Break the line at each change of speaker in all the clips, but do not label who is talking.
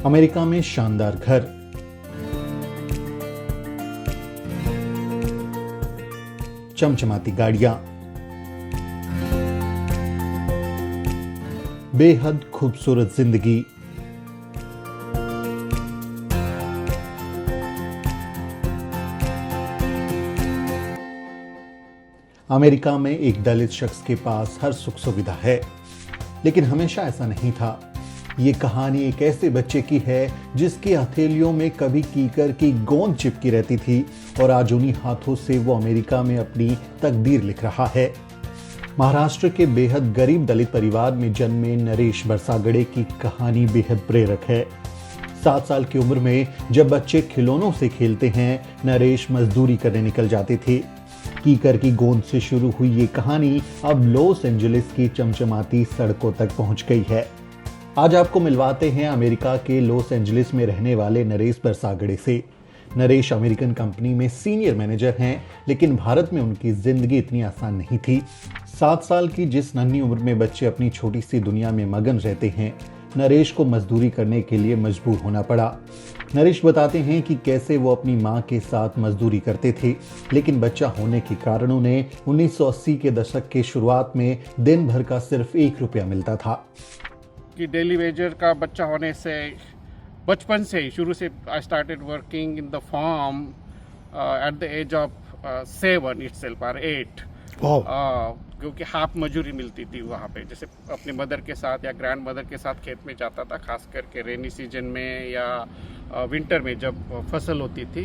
America में शानदार घर, चमचमाती गाड़ियां, बेहद खूबसूरत जिंदगी। अमेरिका में एक दलित शख्स के पास हर सुख सुविधा है, लेकिन हमेशा ऐसा नहीं था। ये कहानी एक ऐसे बच्चे की है जिसकी हथेलियों में कभी कीकर की गोंद चिपकी रहती थी और आज उन्हीं हाथों से वो अमेरिका में अपनी तकदीर लिख रहा है। महाराष्ट्र के बेहद गरीब दलित परिवार में जन्मे नरेश बरसागड़े की कहानी बेहद प्रेरक है। 7 साल की उम्र में जब बच्चे खिलौनों से खेलते हैं, नरेश मजदूरी करने निकल जाते थे। कीकर की गोंद से शुरू हुई ये कहानी अब लॉस एंजलिस की चमचमाती सड़कों तक पहुंच गई है। आज आपको मिलवाते हैं अमेरिका के लॉस एंजलिस में रहने वाले नरेश बरसागड़े से। नरेश अमेरिकन कंपनी में सीनियर मैनेजर हैं, लेकिन भारत में उनकी जिंदगी इतनी आसान नहीं थी। 7 साल की जिस नन्ही उम्र में बच्चे अपनी छोटी सी दुनिया में मगन रहते हैं, नरेश को मजदूरी करने के लिए मजबूर होना पड़ा। नरेश बताते हैं कि कैसे वो अपनी मां के साथ मजदूरी करते थे, लेकिन बच्चा होने के कारण उन्हें 1980 के दशक के शुरुआत में दिन भर का सिर्फ 1 रुपया मिलता था।
कि डेली वेजर का बच्चा होने से बचपन से ही शुरू से I started working in the farm at the age of 7 itself और 8 क्योंकि हाफ मजूरी मिलती थी वहाँ पे। जैसे अपने मदर के साथ या ग्रैंड मदर के साथ खेत में जाता था, खास करके रेनी सीजन में या विंटर में जब फसल होती थी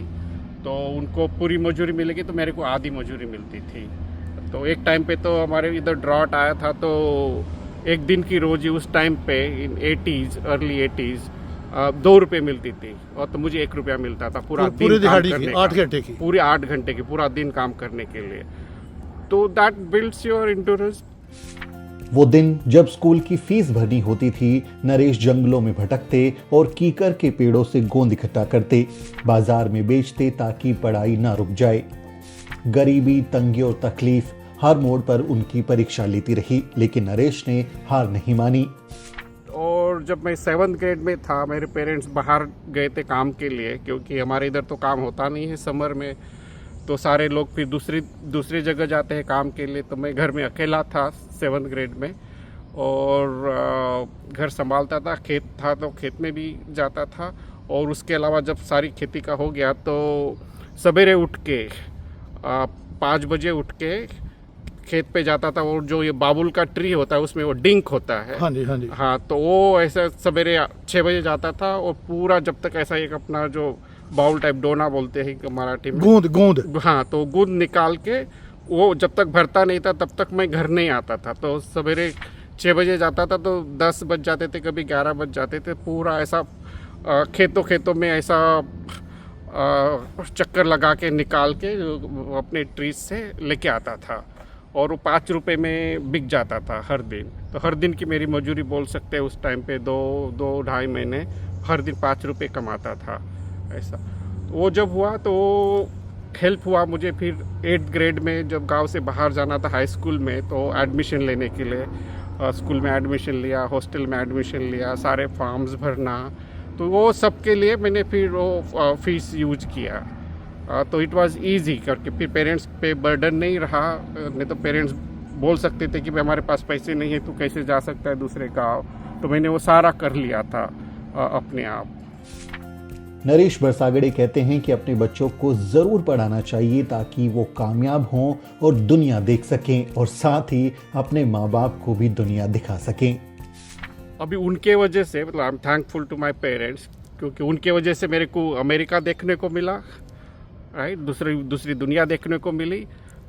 तो उनको पूरी मजूरी मिलेगी तो मेरे को आधी मजूरी मिलती थी। तो एक टाइम पे तो हमारे इधर ड्रॉट आया था तो एक दिन की रोजी उस टाइम पे इन 80s अर्ली 80s 2 रुपये मिलती थी और तो मुझे 1 रुपया मिलता था पूरा दिन काम करने
8 घंटे की
पूरे 8 घंटे की पूरा दिन काम करने के लिए। तो दैट बिल्ड्स योर एंड्योरेंस।
वो दिन जब स्कूल की फीस भरनी होती थी, नरेश जंगलों में भटकते और कीकर के पेड़ों से गोंद इकट्ठा करते, बाजार में बेचते ताकि पढ़ाई ना रुक जाए। गरीबी, तंगी और तकलीफ हर मोड़ पर उनकी परीक्षा लेती रही, लेकिन नरेश ने हार नहीं मानी।
और जब मैं 7th ग्रेड में था, मेरे पेरेंट्स बाहर गए थे काम के लिए, क्योंकि हमारे इधर तो काम होता नहीं है समर में, तो सारे लोग फिर दूसरी जगह जाते हैं काम के लिए। तो मैं घर में अकेला था 7th ग्रेड में और घर संभालता था। खेत था तो खेत में भी जाता था और उसके अलावा जब सारी खेती का हो गया तो सवेरे उठ के 5 बजे उठ के खेत पे जाता था। और जो ये बाबुल का ट्री होता है उसमें वो डिंक होता है,
हाँ जी हाँ जी,
हाँ, तो वो ऐसा सवेरे 6 बजे जाता था और पूरा जब तक ऐसा एक अपना जो बाउल टाइप डोना बोलते हैं मराठी में,
गूंद,
हाँ, तो गूंद निकाल के वो जब तक भरता नहीं था तब तक मैं घर नहीं आता था। तो सवेरे 6 बजे जाता था तो 10 बज जाते थे, कभी 11 बज जाते थे। पूरा ऐसा खेतों में ऐसा चक्कर लगा के निकाल के अपने ट्रीज से लेके आता था और वो 5 रुपये में बिक जाता था हर दिन। तो हर दिन की मेरी मजूरी बोल सकते हैं उस टाइम पे 2-2.5 महीने हर दिन 5 रुपये कमाता था ऐसा। वो जब हुआ तो हेल्प हुआ मुझे फिर 8th ग्रेड में, जब गांव से बाहर जाना था हाई स्कूल में, तो एडमिशन लेने के लिए स्कूल में एडमिशन लिया, हॉस्टल में एडमिशन लिया, सारे फॉर्म्स भरना, तो वो सब के लिए मैंने फिर वो फीस यूज किया। तो इट वाज इजी करके फिर पेरेंट्स पे बर्डन नहीं रहा। नहीं तो पेरेंट्स बोल सकते थे कि भाई हमारे पास पैसे नहीं है, तू कैसे जा सकता है दूसरे गाँव। तो मैंने वो सारा कर लिया था अपने आप।
नरेश बरसागड़े कहते हैं कि अपने बच्चों को जरूर पढ़ाना चाहिए ताकि वो कामयाब हों और दुनिया देख सकें और साथ ही अपने माँ बाप को भी दुनिया दिखा सकें।
अभी उनके वजह से, मतलब I am thankful to my parents, क्योंकि उनके वजह से मेरे को अमेरिका देखने को मिला, राइट, दूसरी दुनिया देखने को मिली।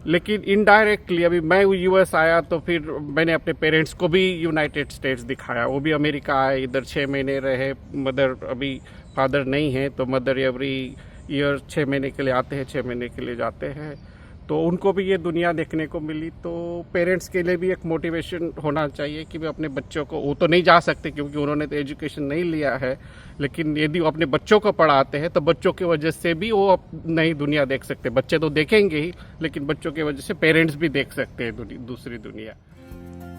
लेकिन इनडायरेक्टली अभी मैं यूएस आया तो फिर मैंने अपने पेरेंट्स को भी यूनाइटेड स्टेट्स दिखाया। वो भी अमेरिका आए, इधर 6 महीने रहे। मदर, अभी फादर नहीं है तो मदर एवरी ईयर 6 महीने के लिए आते हैं, 6 महीने के लिए जाते हैं। तो उनको भी ये दुनिया देखने को मिली। तो पेरेंट्स के लिए भी एक मोटिवेशन होना चाहिए कि वे अपने बच्चों को, वो तो नहीं जा सकते क्योंकि उन्होंने तो एजुकेशन नहीं लिया है, लेकिन यदि वो अपने बच्चों को पढ़ाते हैं तो बच्चों की वजह से भी वो नई दुनिया देख सकते हैं। बच्चे तो देखेंगे ही, लेकिन बच्चों की वजह से पेरेंट्स भी देख सकते हैं दूसरी दुनिया।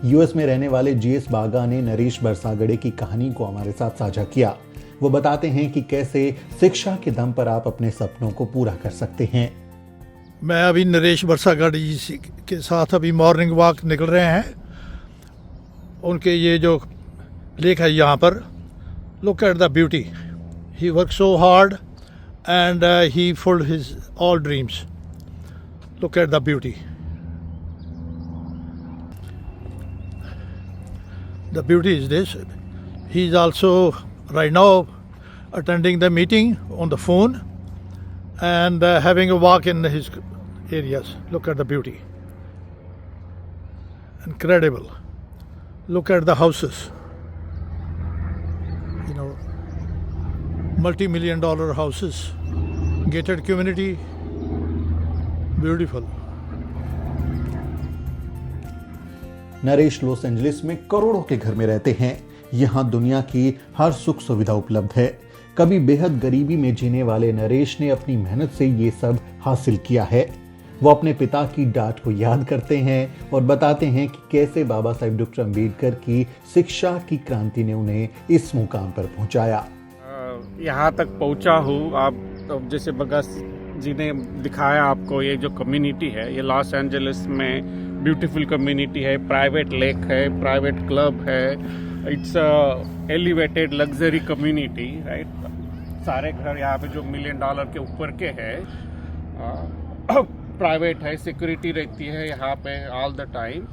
यूएस में रहने वाले जीएस बागा ने नरेश बरसागड़े की कहानी को हमारे साथ साझा किया। वो बताते हैं कि कैसे शिक्षा के दम पर आप अपने सपनों को पूरा कर सकते हैं।
मैं अभी नरेश बरसागढ़ जी के साथ अभी मॉर्निंग वॉक निकल रहे हैं। उनके ये जो लेक है यहाँ पर, look at the beauty. He work so hard and he fulfilled his all dreams. Look at the beauty. The beauty is this. He is also right now attending the meeting on the phone and having a walk in his areas. Look at the beauty. Incredible. Look at the houses. You know, multi-million-dollar houses, gated community, beautiful.
Naresh Los Angeles में करोड़ों के घर में रहते हैं। यहाँ दुनिया की हर सुख सुविधा उपलब्ध है। कभी बेहद गरीबी में जीने वाले नरेश ने अपनी मेहनत से ये सब हासिल किया है। वो अपने पिता की डांट को याद करते हैं और बताते हैं कि कैसे बाबा साहेब डॉक्टर अम्बेडकर की शिक्षा की क्रांति ने उन्हें इस मुकाम पर पहुंचाया।
यहाँ तक पहुँचा हूँ। आप तो जैसे भगत जी ने दिखाया आपको, ये जो कम्युनिटी है ये लॉस एंजलिस में ब्यूटीफुल कम्युनिटी है। प्राइवेट लेक है, प्राइवेट क्लब है। It's elevated luxury community, right. सारे घर यहाँ पे जो $1 मिलियन के ऊपर के हैं, प्राइवेट है, सिक्योरिटी रहती है यहाँ पे ऑल द टाइम।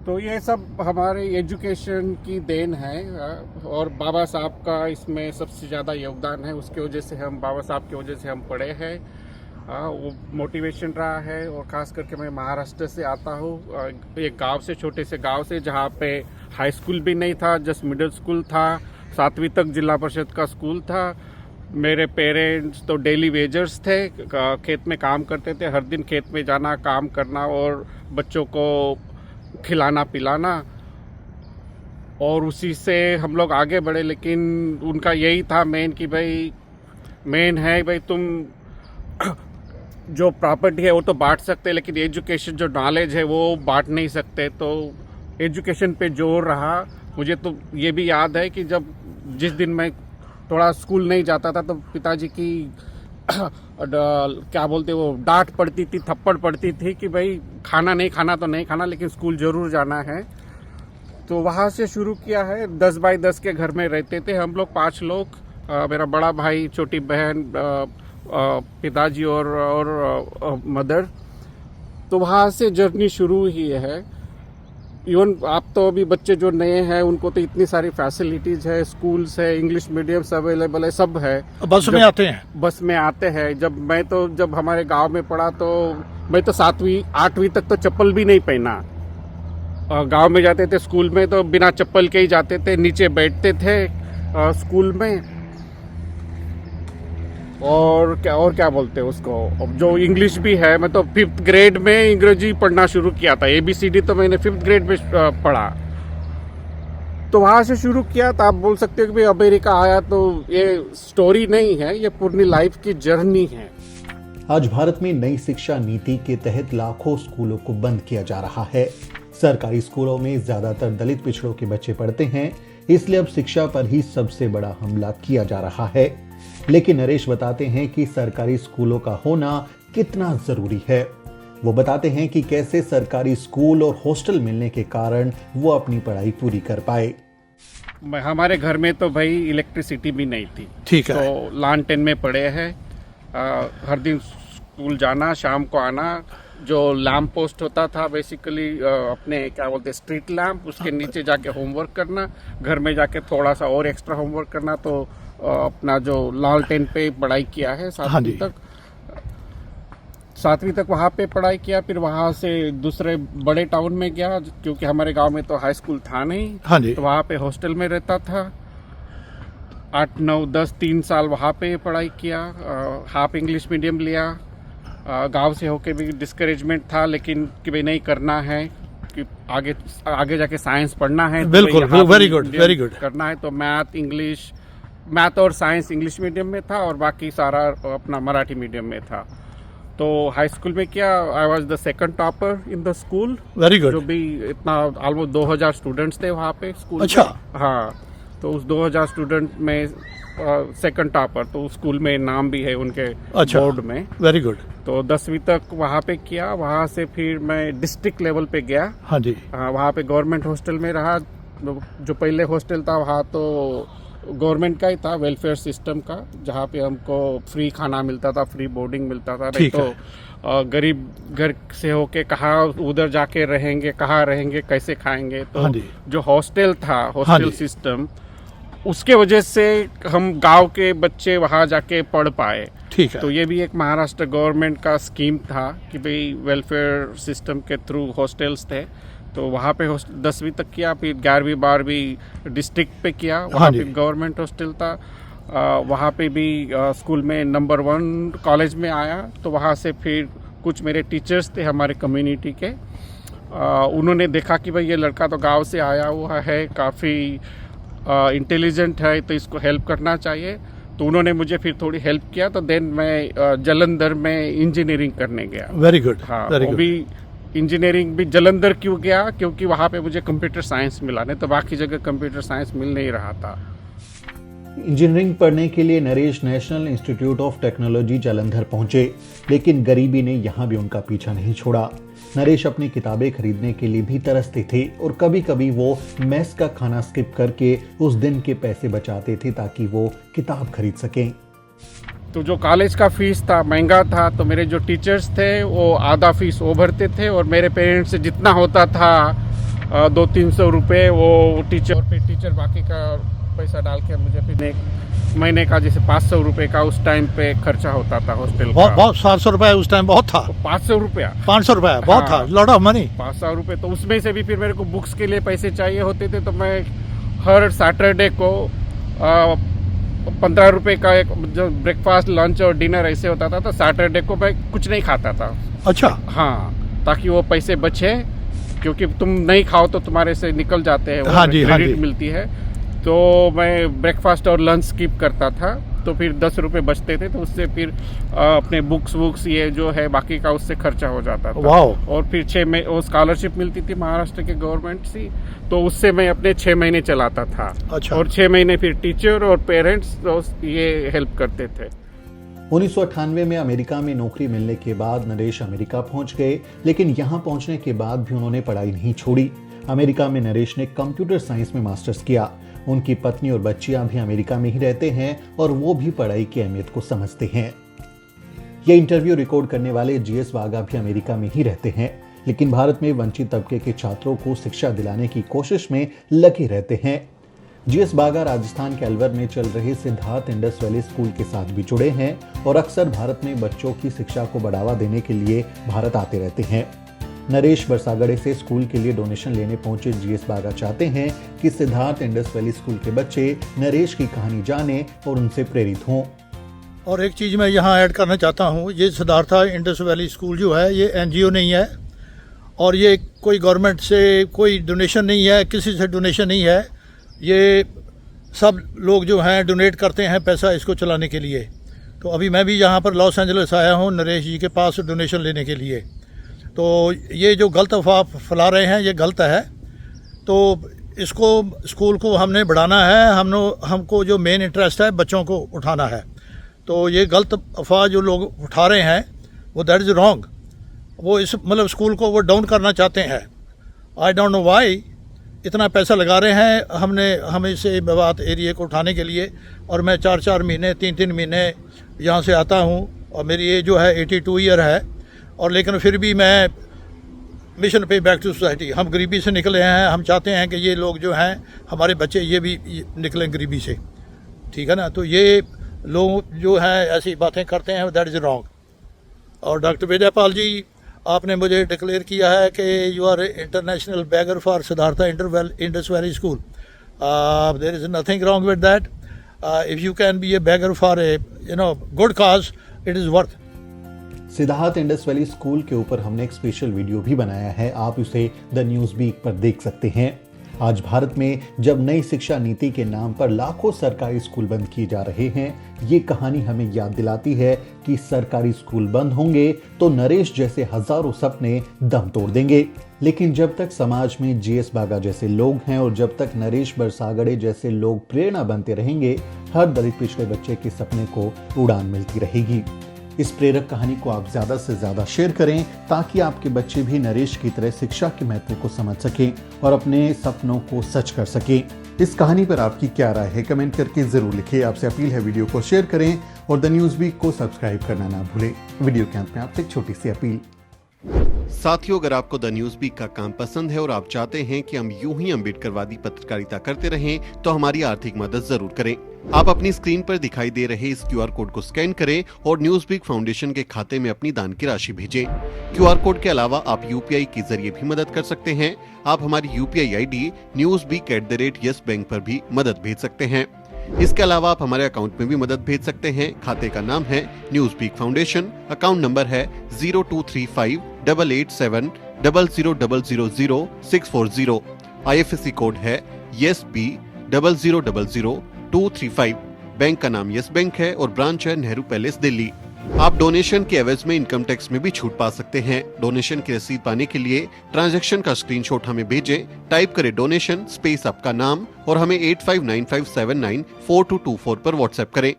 तो ये सब हमारे एजुकेशन की देन है और बाबा साहब का इसमें सबसे ज़्यादा योगदान है। उसके वजह से हम, बाबा साहब की वजह से हम पढ़े हैं। वो मोटिवेशन रहा है। और ख़ास करके मैं महाराष्ट्र से आता हूँ, एक गांव से, छोटे से गांव से, जहाँ पे हाई स्कूल भी नहीं था, जस्ट मिडिल स्कूल था। 7वीं तक जिला परिषद का स्कूल था। मेरे पेरेंट्स तो डेली वेजर्स थे, खेत में काम करते थे। हर दिन खेत में जाना, काम करना और बच्चों को खिलाना पिलाना, और उसी से हम लोग आगे बढ़े। लेकिन उनका यही था मेन कि भाई, मेन है भाई, तुम जो प्रॉपर्टी है वो तो बांट सकते, लेकिन एजुकेशन जो नॉलेज है वो बांट नहीं सकते। तो एजुकेशन पे जोर रहा। मुझे तो ये भी याद है कि जब जिस दिन मैं थोड़ा स्कूल नहीं जाता था तो पिताजी की क्या बोलते, वो डांट पड़ती थी, थप्पड़ पड़ती थी कि भाई खाना नहीं खाना तो नहीं खाना, लेकिन स्कूल जरूर जाना है। तो वहाँ से शुरू किया है। 10 बाय 10 के घर में रहते थे हम लोग, 5 लोग। मेरा बड़ा भाई, छोटी बहन, पिताजी और मदर। तो वहाँ से जर्नी शुरू ही है। इवन आप तो अभी बच्चे जो नए हैं उनको तो इतनी सारी फैसिलिटीज है, स्कूल्स है, इंग्लिश मीडियम सब अवेलेबल है, सब है।
बस में आते हैं,
बस में आते हैं। जब हमारे गांव में पढ़ा तो मैं तो 7वीं 8वीं तक तो चप्पल भी नहीं पहना। गांव में जाते थे स्कूल में तो बिना चप्पल के ही जाते थे, नीचे बैठते थे स्कूल में। और क्या बोलते हैं उसको, जो इंग्लिश भी है, मैं तो 5th ग्रेड में अंग्रेजी पढ़ना शुरू किया था। ABCD तो मैंने 5th ग्रेड में पढ़ा। तो वहाँ से शुरू किया। तो आप बोल सकते हो कि भाई अमेरिका आया तो ये स्टोरी नहीं है, ये पूरी लाइफ की जर्नी है।
आज भारत में नई शिक्षा नीति के तहत लाखों स्कूलों को बंद किया जा रहा है। सरकारी स्कूलों में ज्यादातर दलित पिछड़ों के बच्चे पढ़ते हैं, इसलिए अब शिक्षा पर ही सबसे बड़ा हमला किया जा रहा है। लेकिन नरेश बताते हैं कि सरकारी स्कूलों का होना कितना जरूरी है। वो बताते हैं कि कैसे सरकारी स्कूल और हॉस्टल मिलने के कारण वो अपनी पढ़ाई पूरी कर पाए।
हमारे घर में तो भाई इलेक्ट्रिसिटी भी नहीं थी,
ठीक है।
तो लालटेन में पड़े हैं। हर दिन स्कूल जाना, शाम को आना। जो लैम्प पोस्ट होता था बेसिकली अपने क्या बोलते स्ट्रीट लैम्प, उसके नीचे जाके होमवर्क करना। घर में जाके थोड़ा सा और एक्स्ट्रा होमवर्क करना। तो अपना जो लालटेन पे पढ़ाई किया है 7वीं तक। 7वीं तक वहाँ पे पढ़ाई किया। फिर वहाँ से दूसरे बड़े टाउन में गया, क्योंकि हमारे गांव में तो हाई स्कूल था नहीं।
हाँ जी।
तो वहाँ पे हॉस्टल में रहता था। 8, 9, 10 3 साल वहाँ पे पढ़ाई किया। हाफ इंग्लिश मीडियम लिया। गांव से होके भी डिस्करेजमेंट था, लेकिन कि भाई नहीं करना है, कि आगे जाके साइंस पढ़ना है।
बिल्कुल, वेरी गुड
करना है। तो मैथ और साइंस इंग्लिश मीडियम में था और बाकी सारा अपना मराठी मीडियम में था। तो हाई स्कूल में किया। I was the second topper in the school.
Very good.
जो भी इतना ऑलमोस्ट 2000 स्टूडेंट्स थे वहाँ पे स्कूल।
अच्छा।
हाँ, तो उस 2000 स्टूडेंट में सेकंड टॉपर, तो स्कूल में नाम भी है उनके
अच्छा।
बोर्ड में।
Very good.
तो 10वीं तक वहाँ पे किया। वहाँ से फिर मैं डिस्ट्रिक्ट लेवल पे गया।
हाँ जी।
वहाँ पे गवर्नमेंट हॉस्टल में रहा। जो पहले हॉस्टल था वहाँ तो गवर्नमेंट का ही था, वेलफेयर सिस्टम का, जहाँ पे हमको फ्री खाना मिलता था, फ्री बोर्डिंग मिलता था। नहीं
ठीक
तो गरीब घर से होके कहाँ उधर जाके रहेंगे, कहाँ रहेंगे, कैसे खाएंगे। तो
हाँ जी।
जो हॉस्टल था,
हाँ
हॉस्टल
जी।
सिस्टम, उसके वजह से हम गांव के बच्चे वहाँ जाके पढ़ पाए।
ठीक है।
तो ये भी एक महाराष्ट्र गवर्नमेंट का स्कीम था कि भाई वेलफेयर सिस्टम के थ्रू हॉस्टल्स थे। तो वहाँ पे 10वीं तक किया, फिर 11वीं 12वीं डिस्ट्रिक्ट पे किया। वहाँ
हाँ
पे
जी।
गवर्नमेंट हॉस्टल था। वहाँ पे भी स्कूल में नंबर 1 कॉलेज में आया। तो वहाँ से फिर कुछ मेरे टीचर्स थे हमारे कम्युनिटी के, उन्होंने देखा कि भाई ये लड़का तो गांव से आया हुआ है, काफ़ी इंटेलिजेंट है, तो इसको हेल्प करना चाहिए। तो उन्होंने मुझे फिर थोड़ी हेल्प किया। तो देन मैं जालंधर में इंजीनियरिंग करने गया।
Very good.
हाँ,
वेरी
वो
गुड।
भी इंजीनियरिंग भी जालंधर क्यों गया, क्योंकि वहाँ पे मुझे कंप्यूटर साइंस मिला, नहीं तो बाकी जगह कंप्यूटर साइंस मिल नहीं रहा था।
इंजीनियरिंग पढ़ने के लिए Naresh national institute of technology Jalandhar पहुंचे, लेकिन गरीबी ने यहां भी उनका पीछा नहीं छोड़ा। नरेश अपनी किताबें खरीदने के लिए भी तरसते थे और कभी कभी वो मेस का खाना स्किप करके उस दिन के पैसे बचाते थे ताकि वो किताब खरीद सकें।
तो जो कॉलेज का फीस था महंगा था, तो मेरे जो टीचर्स थे वो आधा फीस वो भरते थे, और मेरे पेरेंट्स से जितना होता था 200-300 रुपये वो टीचर, और फिर टीचर बाकी का पैसा डाल के मुझे फिर एक महीने का जैसे 500 रुपये का उस टाइम पे खर्चा होता था हॉस्टल का।
बहुत 700 रुपये उस टाइम बहुत था।
500 रुपया,
500 रुपये बहुत था,
हाँ।
Lot of money.
500 रुपये। तो उसमें से भी फिर मेरे को बुक्स के लिए पैसे चाहिए होते थे। तो मैं हर सैटरडे को 15 रुपये का एक जो ब्रेकफास्ट, लंच और डिनर ऐसे होता था, तो सैटरडे को मैं कुछ नहीं खाता था।
अच्छा।
हाँ, ताकि वो पैसे बचे, क्योंकि तुम नहीं खाओ तो तुम्हारे से निकल जाते हैं,
हाँ जी, हाँ
क्रेडिट
जी।
मिलती है। तो मैं ब्रेकफास्ट और लंच स्किप करता था, तो फिर 10 रुपये बचते थे। तो उससे फिर अपने बुक्स ये जो है बाकी का उससे खर्चा हो जाता था।
वाओ।
और फिर 6 महीने वो स्कॉलरशिप मिलती थी महाराष्ट्र के गवर्नमेंट से, तो उससे मैं अपने 6 महीने चलाता था।
अच्छा।
और 6 महीने फिर टीचर और पेरेंट्स ये हेल्प करते थे।
1998 में अमेरिका में नौकरी मिलने के बाद नरेश अमेरिका पहुंच गए, लेकिन यहां पहुंचने के बाद भी उन्होंने पढ़ाई नहीं छोड़ी। अमेरिका में नरेश ने कंप्यूटर साइंस में मास्टर्स किया। उनकी पत्नी और बच्चियां भी अमेरिका में ही रहते हैं और वो भी पढ़ाई की अहमियत को समझते हैं। ये इंटरव्यू रिकॉर्ड करने वाले जीएस बागा भी अमेरिका में ही रहते हैं, लेकिन भारत में वंचित तबके के छात्रों को शिक्षा दिलाने की कोशिश में लगे रहते हैं। जीएस बागा राजस्थान के अलवर में चल रहे सिद्धार्थ इंडस वैली स्कूल के साथ भी जुड़े हैं और अक्सर भारत में बच्चों की शिक्षा को बढ़ावा देने के लिए भारत आते रहते हैं। नरेश बरसागड़े से स्कूल के लिए डोनेशन लेने पहुंचे जीएस बागा चाहते हैं कि सिद्धार्थ इंडस वैली स्कूल के बच्चे नरेश की कहानी जाने और उनसे प्रेरित हों।
और एक चीज़ मैं यहाँ ऐड करना चाहता हूँ, ये सिद्धार्था इंडस वैली स्कूल जो है ये एनजीओ नहीं है, और ये कोई गवर्नमेंट से कोई डोनेशन नहीं है, किसी से डोनेशन नहीं है। ये सब लोग जो हैं डोनेट करते हैं पैसा इसको चलाने के लिए। तो अभी मैं भी यहाँ पर लॉस एंजलिस आया हूँ नरेश जी के पास डोनेशन लेने के लिए। तो ये जो गलत अफवाह फैला रहे हैं ये गलत है। तो इसको स्कूल को हमने बढ़ाना है, हमको जो मेन इंटरेस्ट है बच्चों को उठाना है। तो ये गलत अफवाह जो लोग उठा रहे हैं वो दैट इज़ रॉन्ग। वो इस मतलब स्कूल को वो डाउन करना चाहते हैं। आई डोंट नो वाई इतना पैसा लगा रहे हैं हमें से मेवात एरिया को उठाने के लिए। और मैं 4-4 महीने 3-3 महीने यहाँ से आता हूँ और मेरी एज जो है 82 ईयर है, और लेकिन फिर भी मैं मिशन पे बैक टू सोसाइटी। हम गरीबी से निकले हैं, हम चाहते हैं कि ये लोग जो हैं हमारे बच्चे ये भी निकलें गरीबी से, ठीक है ना। तो ये लोग जो हैं ऐसी बातें करते हैं दैट इज़ रॉन्ग। और डॉक्टर विजयपाल जी आपने मुझे डिक्लेयर किया है कि you are international beggar for Siddhartha Indus valley school. There is nothing wrong with that. If you can be a beggar for a good cause, it is worth.
Siddharth Indus valley school के ऊपर हमने एक special video भी बनाया है, आप उसे the news week पर देख सकते हैं। आज भारत में जब नई शिक्षा नीति के नाम पर लाखों सरकारी स्कूल बंद किए जा रहे हैं, ये कहानी हमें याद दिलाती है कि सरकारी स्कूल बंद होंगे तो नरेश जैसे हजारों सपने दम तोड़ देंगे। लेकिन जब तक समाज में जीएस बागा जैसे लोग हैं और जब तक नरेश बरसागड़े जैसे लोग प्रेरणा बनते रहेंगे, हर दलित पिछड़े बच्चे के सपने को उड़ान मिलती रहेगी। इस प्रेरक कहानी को आप ज्यादा से ज्यादा शेयर करें ताकि आपके बच्चे भी नरेश की तरह शिक्षा के महत्व को समझ सकें और अपने सपनों को सच कर सकें। इस कहानी पर आपकी क्या राय है, कमेंट करके जरूर लिखिए। आपसे अपील है वीडियो को शेयर करें और द न्यूज वीक को सब्सक्राइब करना ना भूलें। वीडियो के अंत में आपसे एक छोटी सी अपील।
साथियों, अगर आपको द न्यूज वीक का काम पसंद है और आप चाहते हैं कि हम यूं ही अम्बेडकरवादी पत्रकारिता करते रहें, तो हमारी आर्थिक मदद जरूर करें। आप अपनी स्क्रीन पर दिखाई दे रहे इस क्यूआर कोड को स्कैन करें और न्यूज वीक फाउंडेशन के खाते में अपनी दान की राशि भेजें। क्यूआर कोड के अलावा आप यूपीआई के जरिए भी मदद कर सकते हैं। आप हमारी यूपीआई आईडी newsweek@yes बैंक पर भी मदद भेज सकते हैं। इसके अलावा आप हमारे अकाउंट में भी मदद भेज सकते हैं। खाते का नाम है Newsweek foundation, account number है 02358800000640। IFSC कोड है YSB000235। बैंक का नाम यस बैंक है और ब्रांच है नेहरू पैलेस, दिल्ली। आप डोनेशन के एवज में इनकम टैक्स में भी छूट पा सकते हैं। डोनेशन की रसीद पाने के लिए ट्रांजैक्शन का स्क्रीनशॉट हमें भेजें। टाइप करें डोनेशन स्पेस आपका नाम और हमें 8595794224 पर व्हाट्सएप करें।